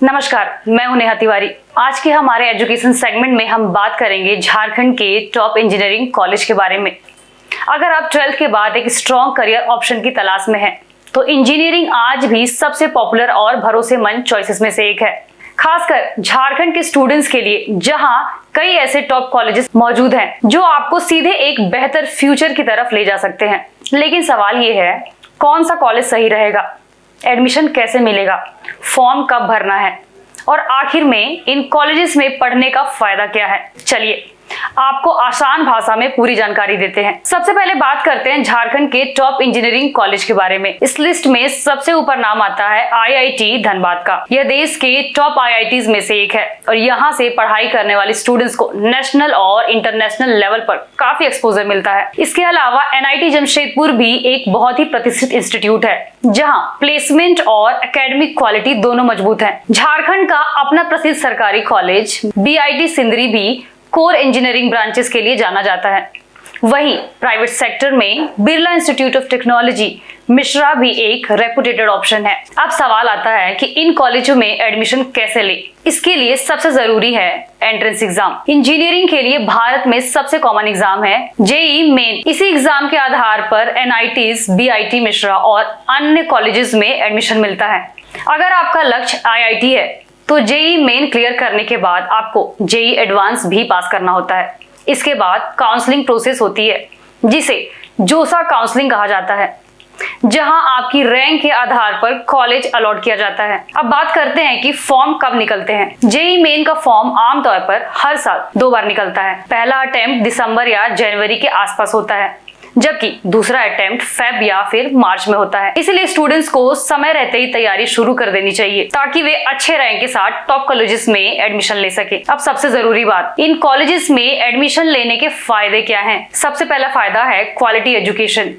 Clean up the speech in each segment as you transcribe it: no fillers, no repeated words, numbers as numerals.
नमस्कार, मैं हूं नेहा तिवारी। आज के हमारे एजुकेशन सेगमेंट में हम बात करेंगे झारखंड के टॉप इंजीनियरिंग कॉलेज के बारे में। अगर आप 12th के बाद एक स्ट्रॉन्ग करियर ऑप्शन की तलाश में हैं, तो इंजीनियरिंग आज भी सबसे पॉपुलर और भरोसेमंद चॉइसेस में से एक है, खासकर झारखंड के स्टूडेंट्स के लिए, जहां कई ऐसे टॉप कॉलेजेस मौजूद हैं जो आपको सीधे एक बेहतर फ्यूचर की तरफ ले जा सकते हैं। लेकिन सवाल ये है, कौन सा कॉलेज सही रहेगा, एडमिशन कैसे मिलेगा, फॉर्म कब भरना है और आखिर में इन कॉलेजेस में पढ़ने का फायदा क्या है। चलिए आपको आसान भाषा में पूरी जानकारी देते हैं। सबसे पहले बात करते हैं झारखंड के टॉप इंजीनियरिंग कॉलेज के बारे में। इस लिस्ट में सबसे ऊपर नाम आता है आईआईटी धनबाद का। यह देश के टॉप आईआईटीज में से एक है और यहाँ से पढ़ाई करने वाले स्टूडेंट्स को नेशनल और इंटरनेशनल लेवल पर काफी एक्सपोजर मिलता है। इसके अलावा एनआईटी जमशेदपुर भी एक बहुत ही प्रतिष्ठित इंस्टीट्यूट है, जहां प्लेसमेंट और एकेडमिक क्वालिटी दोनों मजबूत हैं। झारखंड का अपना प्रसिद्ध सरकारी कॉलेज बीआईटी सिंदरी भी कोर इंजीनियरिंग ब्रांचेस के लिए जाना जाता है। वहीं प्राइवेट सेक्टर में Birla institute of technology Mishra भी एक रेपुटेटेड ऑप्शन है। अब सवाल आता है कि इन कॉलेजों में एडमिशन कैसे ले। इसके लिए सबसे जरूरी है एंट्रेंस एग्जाम। इंजीनियरिंग के लिए भारत में सबसे कॉमन एग्जाम है जेईई मेन। इसी एग्जाम के आधार पर एनआईटीज, बीआईटी मिश्रा और अन्य कॉलेजेस में एडमिशन मिलता है। अगर आपका लक्ष्य आईआईटी है तो जेईई मेन क्लियर करने के बाद आपको जेईई एडवांस भी पास करना होता है। इसके बाद काउंसलिंग प्रोसेस होती है, जिसे जोसा काउंसलिंग कहा जाता है, जहां आपकी रैंक के आधार पर कॉलेज अलॉट किया जाता है। अब बात करते हैं कि फॉर्म कब निकलते हैं। जेईई मेन का फॉर्म आमतौर पर हर साल 2 बार निकलता है। पहला अटेम्प्ट दिसंबर या जनवरी के आसपास होता है, जबकि दूसरा अटेम्प्ट फेब या फिर मार्च में होता है। इसलिए स्टूडेंट्स को समय रहते ही तैयारी शुरू कर देनी चाहिए, ताकि वे अच्छे रैंक के साथ टॉप कॉलेजेस में एडमिशन ले सके। अब सबसे जरूरी बात, इन कॉलेजेस में एडमिशन लेने के फायदे क्या हैं? सबसे पहला फायदा है क्वालिटी एजुकेशन।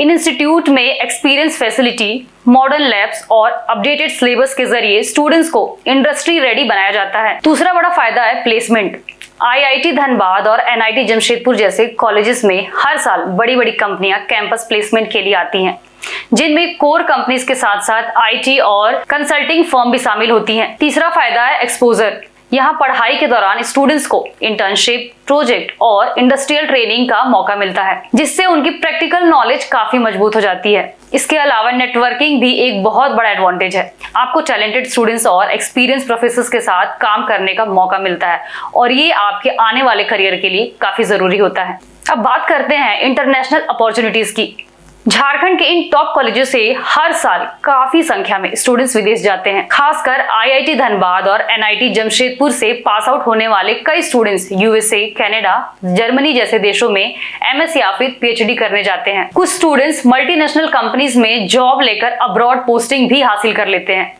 इन इंस्टीट्यूट में एक्सपीरियंस फैसिलिटी, मॉडर्न लैब्स और अपडेटेड सिलेबस के जरिए स्टूडेंट्स को इंडस्ट्री रेडी बनाया जाता है। दूसरा बड़ा फायदा है प्लेसमेंट। आईआईटी धनबाद और एनआईटी जमशेदपुर जैसे कॉलेजेस में हर साल बड़ी बड़ी कंपनियां कैंपस प्लेसमेंट के लिए आती हैं, जिनमें कोर कंपनीज के साथ साथ आईटी और कंसल्टिंग फर्म भी शामिल होती हैं। तीसरा फायदा है एक्सपोजर। यहाँ पढ़ाई के दौरान स्टूडेंट्स को इंटर्नशिप, प्रोजेक्ट और इंडस्ट्रियल ट्रेनिंग का मौका मिलता है, जिससे उनकी प्रैक्टिकल नॉलेज काफी मजबूत हो जाती है। इसके अलावा नेटवर्किंग भी एक बहुत बड़ा एडवांटेज है। आपको टैलेंटेड स्टूडेंट्स और एक्सपीरियंस प्रोफेसर्स के साथ काम करने का मौका मिलता है और ये आपके आने वाले करियर के लिए काफी जरूरी होता है। अब बात करते हैं इंटरनेशनल अपॉर्चुनिटीज की। झारखंड के इन टॉप कॉलेजों से हर साल काफी संख्या में स्टूडेंट्स विदेश जाते हैं। खासकर आईआईटी धनबाद और एनआईटी जमशेदपुर से पास आउट होने वाले कई स्टूडेंट्स यूएसए, कनाडा, जर्मनी जैसे देशों में एमएस या फिर पीएचडी करने जाते हैं। कुछ स्टूडेंट्स मल्टीनेशनल कंपनीज में जॉब लेकर अब्रॉड पोस्टिंग भी हासिल कर लेते हैं।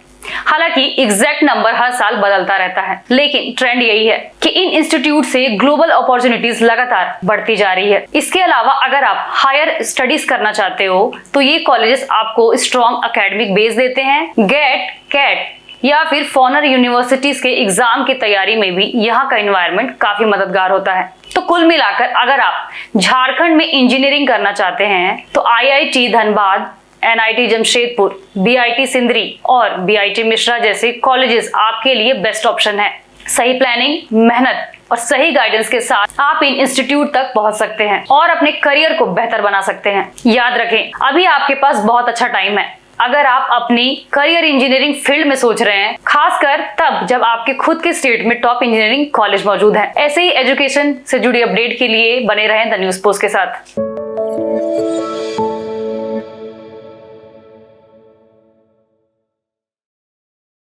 हालांकि एग्जैक्ट नंबर हर साल बदलता रहता है, लेकिन ट्रेंड यही है कि इन इंस्टीट्यूट से ग्लोबल अपॉर्चुनिटीज लगातार बढ़ती जा रही है। इसके अलावा अगर आप हायर स्टडीज करना चाहते हो तो ये कॉलेजेस आपको स्ट्रॉन्ग एकेडमिक बेस देते हैं। गेट, कैट या फिर फॉरेनर यूनिवर्सिटीज के एग्जाम की तैयारी में भी यहाँ का एनवायरनमेंट काफी मददगार होता है। तो कुल मिलाकर अगर आप झारखंड में इंजीनियरिंग करना चाहते हैं तो IIT Dhanbad, NIT Jamshedpur, BIT Sindri और बीआईटी मिश्रा जैसे कॉलेजेस आपके लिए बेस्ट ऑप्शन है। सही प्लानिंग, मेहनत और सही गाइडेंस के साथ आप इन इंस्टीट्यूट तक पहुंच सकते हैं और अपने करियर को बेहतर बना सकते हैं। याद रखें, अभी आपके पास बहुत अच्छा टाइम है अगर आप अपनी करियर इंजीनियरिंग फील्ड में सोच रहे हैं, खासकर तब जब आपके खुद के स्टेट में टॉप इंजीनियरिंग कॉलेज मौजूद है। ऐसे ही एजुकेशन से जुड़ी अपडेट के लिए बने रहें द न्यूज़ पोस्ट के साथ।